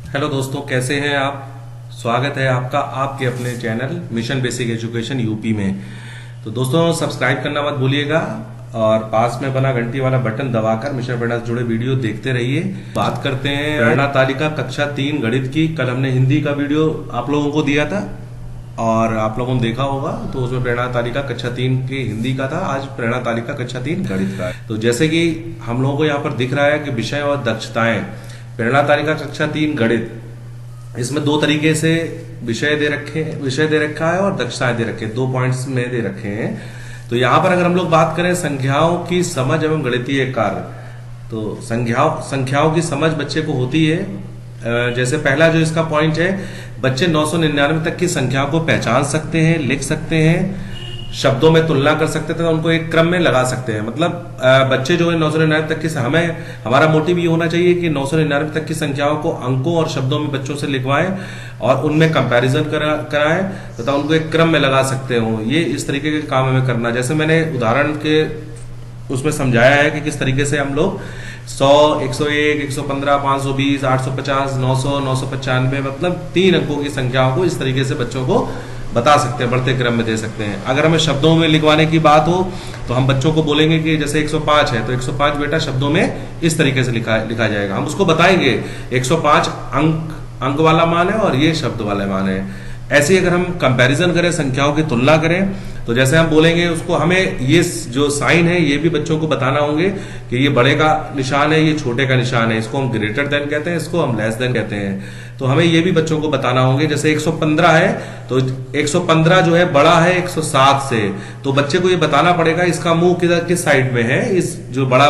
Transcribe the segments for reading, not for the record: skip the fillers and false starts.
Hello दोस्तों, कैसे हैं आप। स्वागत है आपका आपके अपने channel mission basic education UP में। तो दोस्तों, सब्सक्राइब करना मत भूलिएगा और पास में बना घंटी वाला बटन दबाकर मिशन प्रेरणा से जुड़े वीडियो देखते रहिए। बात करते हैं प्रेरणा तालिका कक्षा 3 गणित की। कल हमने हिंदी का वीडियो आप लोगों को दिया था और आप लोगों ने देखा होगा, तो उसमें प्रेरणा तालिका कक्षा 3 की हिंदी का था। आज प्रेरणा तालिका कक्षा 3 गणित का है। तो जैसे कि हम लोगों को यहाँ पर दिख रहा है कि विषय और दक्षताएं, प्रेरणा तालिका कक्षा 3 गणित, इसमें दो तरीके से विषय दे रखा है और दक्षताएं दे रखे हैं। 2 पॉइंट्स में दे रखे हैं। तो यहाँ पर अगर हम लोग बात करें संख्याओं की समझ एवं गणितीय कार्य, तो संख्याओं की समझ बच्चे को होती है। जैसे पहला जो इसका पॉइंट है, बच्चे 999 तक की संख्याओं को पहचान सकते हैं, लिख सकते हैं, शब्दों में तुलना कर सकते थे, उनको एक क्रम में लगा सकते हैं। मतलब बच्चे जो है 999 तक की, हमारा मोटिव ये होना चाहिए कि 999 तक की संख्याओं को अंकों और शब्दों में बच्चों से लिखवाएं और उनमें कंपैरिजन कराएं तथा उनको एक क्रम में लगा सकते हो। ये इस तरीके के काम हमें करना। जैसे मैंने उदाहरण के उसमें समझाया है कि किस तरीके से हम लोग 100, 101, 115, 520, 850, 900, 995 मतलब 3 अंकों की संख्याओं को इस तरीके से बच्चों को बता सकते हैं, बढ़ते क्रम में दे सकते हैं। अगर हमें शब्दों में लिखवाने की बात हो तो हम बच्चों को बोलेंगे कि जैसे 105 है तो 105 बेटा शब्दों में इस तरीके से लिखा जाएगा। हम उसको बताएंगे 105 अंक वाला मान है और ये शब्द वाला मान है। ऐसे ही अगर हम कंपैरिजन करें, संख्याओं की तुलना करें, तो जैसे हम बोलेंगे उसको, हमें ये जो साइन है ये भी बच्चों को बताना होंगे कि ये बड़े का निशान है, ये छोटे का निशान है। इसको हम ग्रेटर देन कहते हैं, इसको हम लेस देन कहते हैं। तो हमें ये भी बच्चों को बताना होंगे। जैसे 115 है तो 115 जो है बड़ा है 107 से, तो बच्चे को ये बताना पड़ेगा इसका मुंह किस साइड में है, इस जो बड़ा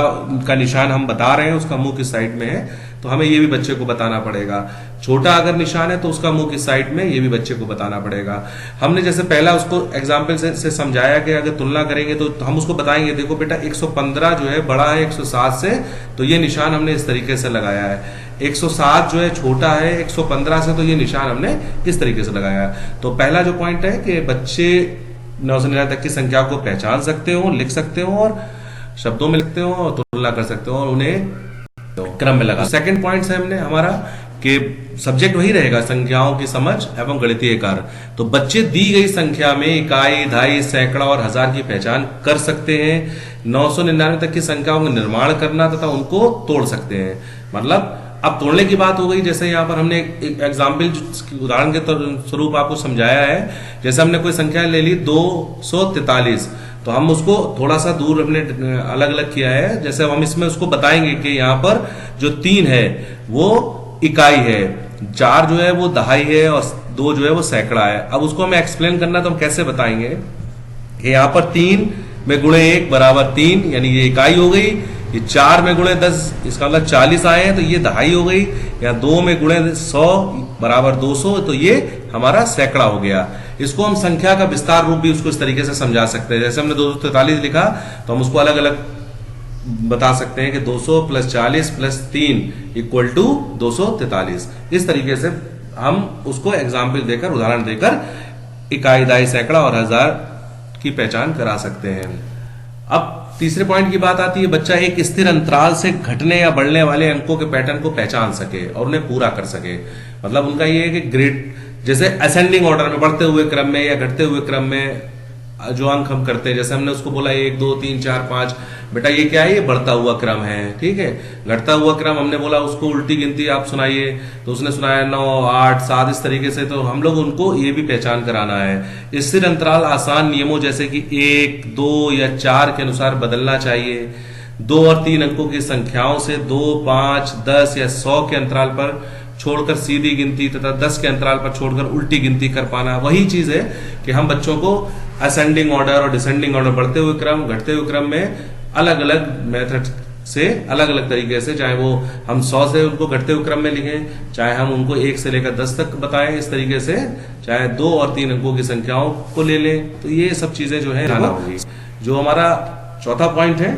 का निशान हम बता रहे हैं उसका मुंह किस साइड में है, तो हमें ये भी बच्चे को बताना पड़ेगा। छोटा अगर निशान है तो उसका मुंह किस साइड में, ये भी बच्चे को बताना पड़ेगा। हमने जैसे पहला उसको एग्जाम्पल से समझाया कि अगर तुलना करेंगे तो हम उसको बताएंगे, देखो बेटा 115 जो है बड़ा है 107 से, तो ये निशान हमने इस तरीके से लगाया है। 107 जो है छोटा है 115 से, तो ये निशान हमने इस तरीके से लगाया है। तो पहला जो पॉइंट है कि बच्चे 999 तक की संख्या को पहचान सकते हो, लिख सकते हो और शब्दों में लिखते हो और तुलना कर सकते हो और उन्हें क्रम में लगा। सेकंड पॉइंट है हमने हमारा कि सब्जेक्ट वही रहेगा, संख्याओं की समझ एवं गणितीय कार्य। तो बच्चे दी गई संख्या में इकाई, दहाई, सैकड़ा और हजार की पहचान कर सकते हैं। 999 तक की संख्याओं का निर्माण करना तथा उनको तोड़ सकते हैं। मतलब अब तोड़ने की बात हो गई। जैसे यहाँ पर हमने एक एग्जाम्पल उदाहरण के स्वरूप आपको समझाया है। जैसे हमने कोई संख्या ले ली 243, तो हम उसको थोड़ा सा दूर हमने अलग अलग किया है। जैसे हम इसमें उसको बताएंगे कि यहाँ पर जो 3 है वो इकाई है, 4 जो है वो दहाई है और 2 जो है वो सैकड़ा है। अब उसको हमें एक्सप्लेन करना, तो हम कैसे बताएंगे कि यहाँ पर 3 में गुणे 1 बराबर 3, यानी ये इकाई हो गई। ये 4 में गुणे 10, इसका मतलब 40 आए हैं, तो ये दहाई हो गई। या 2 में गुणे 100 बराबर 200, तो ये हमारा सैकड़ा हो गया। इसको हम संख्या का विस्तार रूप भी उसको इस तरीके से समझा सकते हैं। जैसे हमने 243 लिखा तो हम उसको अलग अलग बता सकते हैं कि 200 + 40 + 3 = 243। इस तरीके से हम उसको एग्जाम्पल देकर, उदाहरण देकर इकाई, दहाई, सैकड़ा और हजार की पहचान करा सकते हैं। अब तीसरे पॉइंट की बात आती है, बच्चा एक स्थिर अंतराल से घटने या बढ़ने वाले अंकों के पैटर्न को पहचान सके और उन्हें पूरा कर सके। मतलब उनका ये है कि ग्रेड, जैसे असेंडिंग ऑर्डर में, बढ़ते हुए क्रम में या घटते हुए क्रम में जो अंक हम करते हैं। जैसे हमने उसको बोला 1, 2, 3, 4, 5, बेटा ये क्या है, ये बढ़ता हुआ क्रम है, ठीक है। घटता हुआ क्रम हमने बोला उसको उल्टी गिनती आप सुनाइए, तो उसने सुनाया 9, 8, 7 इस तरीके से। तो हम लोग उनको ये भी पहचान कराना है। स्थिर अंतराल आसान नियमों जैसे कि 1, 2 या 4 के अनुसार बदलना चाहिए। 2 और 3 अंकों की संख्याओं से 2, 5, 10 या 100 के अंतराल पर छोड़कर सीधी गिनती तथा 10 के अंतराल पर छोड़कर उल्टी गिनती कर पाना। वही चीज है कि हम बच्चों को असेंडिंग ऑर्डर और डिसेंडिंग ऑर्डर, बढ़ते हुए क्रम, घटते हुए क्रम में अलग अलग मेथड से, अलग अलग तरीके से, चाहे वो हम 100 से उनको घटते हुए क्रम में लिखें, चाहे हम उनको 1 से लेकर 10 तक बताएं इस तरीके से, चाहे 2 और 3 अंकों की संख्याओं को ले लें। तो ये सब चीजें जो है लाना होगी। जो हमारा चौथा पॉइंट है,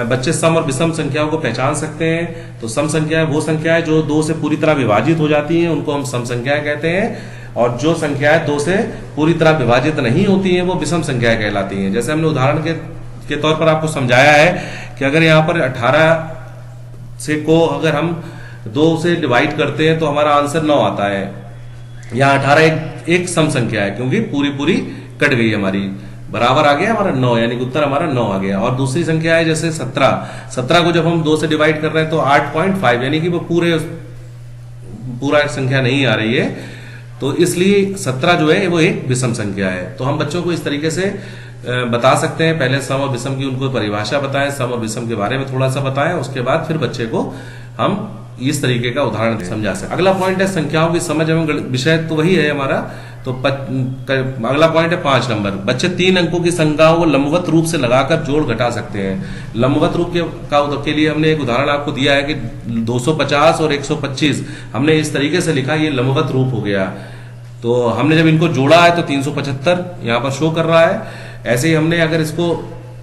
बच्चे सम और विषम संख्याओं को पहचान सकते हैं। तो सम संख्याएं वो संख्याएं जो 2 से पूरी तरह विभाजित हो जाती हैं, उनको हम सम संख्याएं कहते हैं। और जो संख्याएं 2 से पूरी तरह विभाजित नहीं होती हैं वो विषम संख्याएं कहलाती हैं। जैसे हमने उदाहरण के तौर पर आपको समझाया है कि अगर यहाँ पर 18 से को अगर हम 2 से डिवाइड करते हैं तो हमारा आंसर 9 आता है। यहाँ 18 एक सम संख्या है क्योंकि पूरी पूरी कट गई हमारी, बराबर आ गया हमारा 9, यानी कि उत्तर हमारा 9 आ गया। और दूसरी संख्या है जैसे 17 को जब हम 2 से डिवाइड कर रहे हैं तो 8.5, यानी कि वो पूरा संख्या नहीं आ रही है, तो इसलिए 17 जो है वो एक विषम संख्या है। तो हम बच्चों को इस तरीके से बता सकते हैं, पहले सम और विषम की उनको परिभाषा बताएं, सम और विषम के बारे में थोड़ा सा बताएं, उसके बाद फिर बच्चे को हम इस तरीके का उदाहरण समझा सकते। अगला पॉइंट है संख्याओं की समझ एवं विषय, तो वही है हमारा। तो अगला पॉइंट है 5 नंबर, बच्चे 3 अंकों की संख्याओं को लंबवत रूप से लगाकर जोड़ घटा सकते हैं। लंबवत रूप के लिए हमने एक उदाहरण आपको दिया है कि 250 और 125 हमने इस तरीके से लिखा, ये लंबवत रूप हो गया। तो हमने जब इनको जोड़ा है तो 375 यहाँ पर शो कर रहा है। ऐसे ही हमने अगर इसको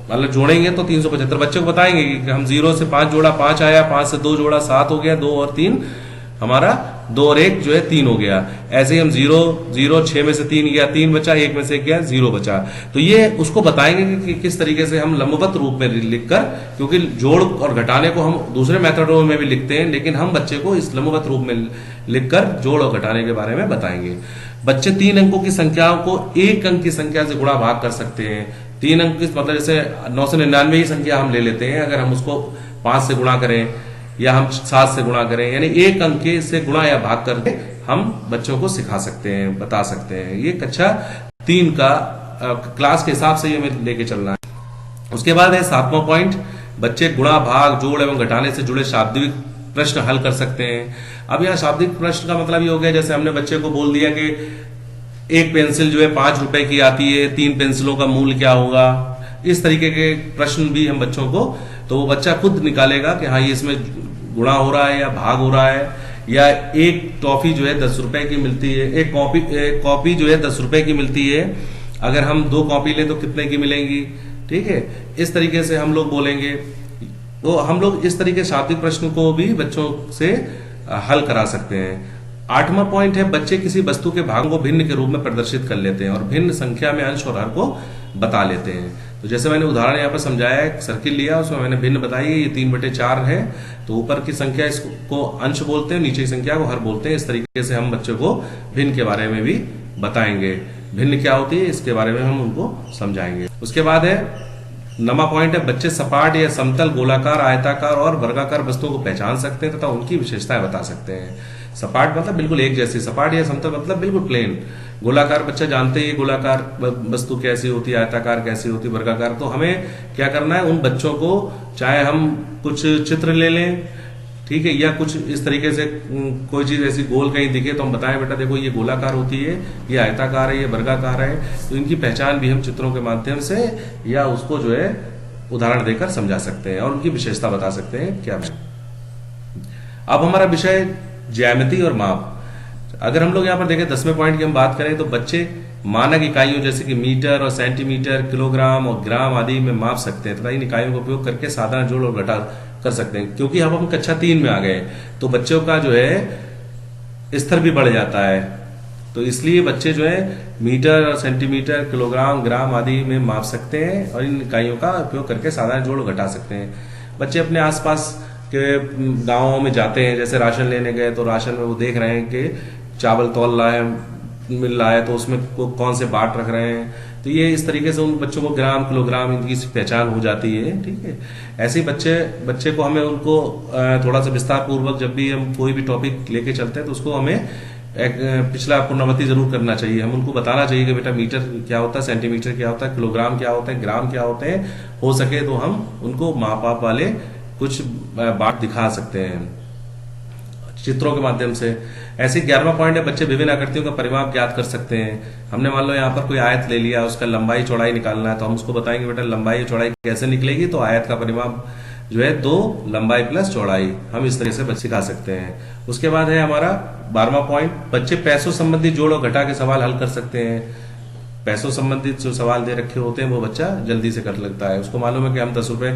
मतलब जोड़ेंगे तो 375, बच्चे को बताएंगे कि हम 0 से 5 जोड़ा 5 आया, 5 से 2 जोड़ा 7 हो गया, 2 और 3 हमारा 2 और 1 जो है 3 हो गया। ऐसे ही हम 0 0 6 में से 3 गया 3 बचा, 1 में से 1 गया 0 बचा। तो ये उसको बताएंगे कि किस तरीके से हम लंबवत रूप में लिखकर, क्योंकि जोड़ और घटाने को हम दूसरे मेथडों में भी लिखते हैं, लेकिन हम बच्चे को इस लंबवत रूप में लिखकर जोड़ और घटाने के बारे में बताएंगे। बच्चे 3 अंकों की संख्याओं को 1 अंक की संख्या से गुणा भाग कर सकते हैं। 3 अंक की मतलब जैसे 999 ही संख्या हम ले लेते हैं, अगर हम उसको 5 से गुणा करें या हम 7 से गुणा करें, यानी 1 अंक के से गुणा या भाग करके हम बच्चों को सिखा सकते हैं, बता सकते हैं। ये कक्षा 3 का क्लास के हिसाब से ये हमें लेके चलना है। उसके बाद है 7वां पॉइंट, बच्चे गुणा भाग जोड़ एवं घटाने से जुड़े शाब्दिक प्रश्न हल कर सकते हैं। अब यहाँ शाब्दिक प्रश्न का मतलब ये हो गया, जैसे हमने बच्चे को बोल दिया कि एक पेंसिल जो है 5 रुपए की आती है, 3 पेंसिलों का मूल्य क्या होगा, इस तरीके के प्रश्न भी हम बच्चों को, तो वो बच्चा खुद निकालेगा कि हाँ ये इसमें गुणा हो रहा है या भाग हो रहा है, या एक टॉफी जो है 10 रुपए की मिलती है, एक कॉपी जो है 10 रुपए की मिलती है, अगर हम 2 कॉपी लें तो कितने की मिलेंगी। ठीक है, इस तरीके से हम लोग बोलेंगे। तो हम लोग इस तरीके शाब्दिक प्रश्न को भी बच्चों से हल करा सकते हैं। 8वां पॉइंट है, बच्चे किसी वस्तु के भागों को भिन्न के रूप में प्रदर्शित कर लेते हैं और भिन्न संख्या में अंश और हर को बता लेते हैं। तो जैसे मैंने उदाहरण यहाँ पर समझाया, एक सर्किल लिया, उसमें मैंने भिन्न बताई, ये 3/4 है, तो ऊपर की संख्या इसको अंश बोलते हैं, नीचे की संख्या को हर बोलते हैं। इस तरीके से हम बच्चों को भिन्न के बारे में भी बताएंगे, भिन्न क्या होती है इसके बारे में हम उनको समझाएंगे। उसके बाद है 9वां पॉइंट है, बच्चे सपाट या समतल, गोलाकार, आयताकार और वर्गाकार वस्तुओं को पहचान सकते हैं तथा उनकी विशेषताएं बता सकते हैं। सपाट मतलब बिल्कुल एक जैसी, सपाट या समतल मतलब बिल्कुल प्लेन। गोलाकार बच्चा जानते ही गोलाकार वस्तु कैसी होती है, आयताकार कैसी होती है, वर्गाकार। तो हमें क्या करना है, उन बच्चों को चाहे हम कुछ चित्र ले लें, ठीक है, या कुछ इस तरीके से कोई चीज ऐसी गोल कहीं दिखे तो हम बताएं बेटा देखो ये गोलाकार होती है, ये आयताकार है, ये वर्गाकार है। तो इनकी पहचान भी हम चित्रों के माध्यम से या उसको जो है उदाहरण देकर समझा सकते हैं और उनकी विशेषता बता सकते हैं क्या है। अब हमारा विषय ज्यामिति और माप। अगर हम लोग यहाँ पर देखें 10वें पॉइंट की हम बात करें तो बच्चे मानक इकाइयों जैसे कि मीटर और सेंटीमीटर, किलोग्राम और ग्राम आदि में माप सकते हैं तथा इन इकाइयों का उपयोग करके साधारण जोड़ और घटा कर सकते हैं। क्योंकि अब हम कक्षा 3 में आ गए तो बच्चों का जो है स्तर भी बढ़ जाता है, तो इसलिए बच्चे जो है मीटर और सेंटीमीटर, किलोग्राम, ग्राम आदि में माप सकते हैं और इन इकाइयों का उपयोग करके साधारण जोड़ और घटा सकते हैं। बच्चे अपने आसपास के गांवों में जाते हैं, जैसे राशन लेने गए तो राशन में वो देख रहे हैं कि चावल तौल रहा है, मिल रहा है, तो उसमें कौन से बाट रख रहे हैं। तो ये इस तरीके से उन बच्चों को ग्राम, किलोग्राम इनकी पहचान हो जाती है। ठीक है, ऐसे ही बच्चे को हमें उनको थोड़ा सा विस्तार पूर्वक जब भी हम कोई भी टॉपिक लेके चलते हैं तो उसको हमें एक पिछला पुनरावृत्ति जरूर करना चाहिए। हम उनको बताना चाहिए कि बेटा मीटर क्या होता है, सेंटीमीटर क्या होता है, किलोग्राम क्या होता है, ग्राम क्या होते हैं। हो सके तो हम उनको माप वाले कुछ बात दिखा सकते हैं चित्रों के माध्यम से। ऐसे 11वां पॉइंट है, बच्चे विभिन्न आकृतियों का परिमाप ज्ञात कर सकते हैं। हमने मान लो यहाँ पर कोई आयत ले लिया, उसका लंबाई चौड़ाई निकालना है, तो हम उसको बताएंगे बेटा लंबाई चौड़ाई कैसे निकलेगी। तो आयत का परिमाप जो है 2 लंबाई प्लस चौड़ाई, हम इस तरह से बच्चे सिखा सकते हैं। उसके बाद है हमारा 12वां पॉइंट, बच्चे पैसों संबंधी जोड़ और घटा के सवाल हल कर सकते हैं। पैसों संबंधित जो सवाल दे रखे होते हैं वो बच्चा जल्दी से कर लगता है। उसको मालूम है कि हम 10 रुपए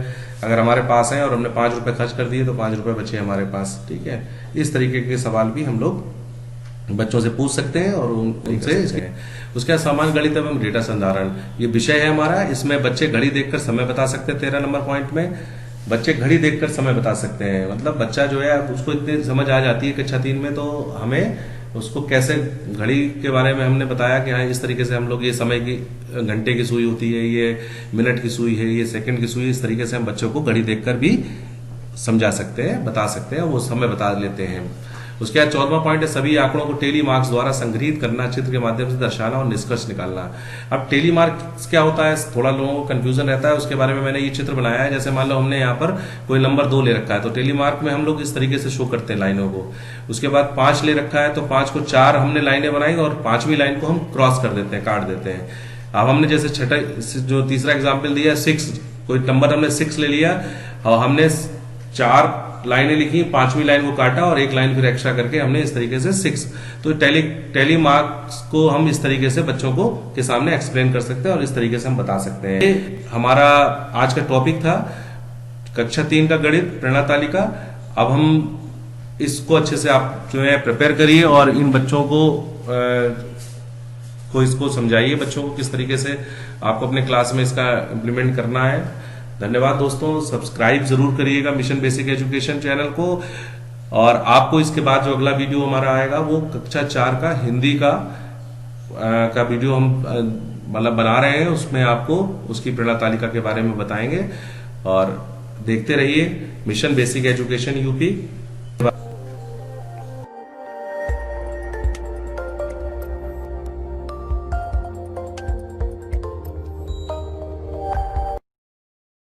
अगर हमारे पास हैं और हमने 5 रुपए खर्च कर दिए तो 5 रुपए बचे हमारे पास। ठीक है, इस तरीके के सवाल भी हम लोग बच्चों से पूछ सकते हैं और उनसे। उसके बाद सामान्य गणित एवं डेटा संधारण, ये विषय है हमारा। इसमें बच्चे घड़ी देखकर समय बता सकते हैं 13 नंबर पॉइंट में। बच्चे घड़ी देखकर समय बता सकते हैं। मतलब बच्चा जो है उसको इतनी समझ आ जाती है कक्षा 3 में, तो हमें उसको कैसे घड़ी के बारे में हमने बताया कि हाँ इस तरीके से हम लोग ये समय की घंटे की सुई होती है, ये मिनट की सुई है, ये सेकंड की सुई, इस तरीके से हम बच्चों को घड़ी देखकर भी समझा सकते हैं, बता सकते हैं, वो समय बता लेते हैं। उसके बाद 14वां पॉइंट है सभी आंकड़ों को टेली मार्क्स द्वारा संग्रहित करना, चित्र के माध्यम से दर्शाना और निष्कर्ष निकालना। अब टेली मार्क्स क्या होता है, थोड़ा लोगों को कंफ्यूजन रहता है, उसके बारे में मैंने ये चित्र बनाया है। जैसे मान लो हमने यहाँ पर कोई नंबर 2 ले रखा है, तो टेली मार्क में हम लोग इस तरीके से शो करते हैं लाइनों को। उसके बाद 5 ले रखा है, तो 5 को 4 हमने लाइनें बनाई और 5वीं लाइन को हम क्रॉस कर देते हैं, काट देते हैं। अब हमने जैसे छठा जो तीसरा एग्जाम्पल दिया 6, कोई नंबर हमने 6 ले लिया और हमने 4 लाइनें लिखी, 5वीं लाइन को काटा और एक लाइन फिर एक्स्ट्रा करके हमने इस तरीके से 6। तो टेली मार्क्स को हम इस तरीके से बच्चों को के सामने एक्सप्लेन कर सकते हैं और इस तरीके से हम बता सकते हैं। ये हमारा आज का टॉपिक था कक्षा 3 का गणित प्रेरणा तालिका। अब हम इसको अच्छे से आप जो है प्रिपेयर करिए और इन बच्चों को इसको समझाइए बच्चों को किस तरीके से आपको अपने क्लास में इसका इम्प्लीमेंट करना है। धन्यवाद दोस्तों, सब्सक्राइब जरूर करिएगा मिशन बेसिक एजुकेशन चैनल को। और आपको इसके बाद जो अगला वीडियो हमारा आएगा वो कक्षा 4 का हिंदी का वीडियो हम मतलब बना रहे हैं, उसमें आपको उसकी प्रेरणा तालिका के बारे में बताएंगे। और देखते रहिए मिशन बेसिक एजुकेशन यूपी।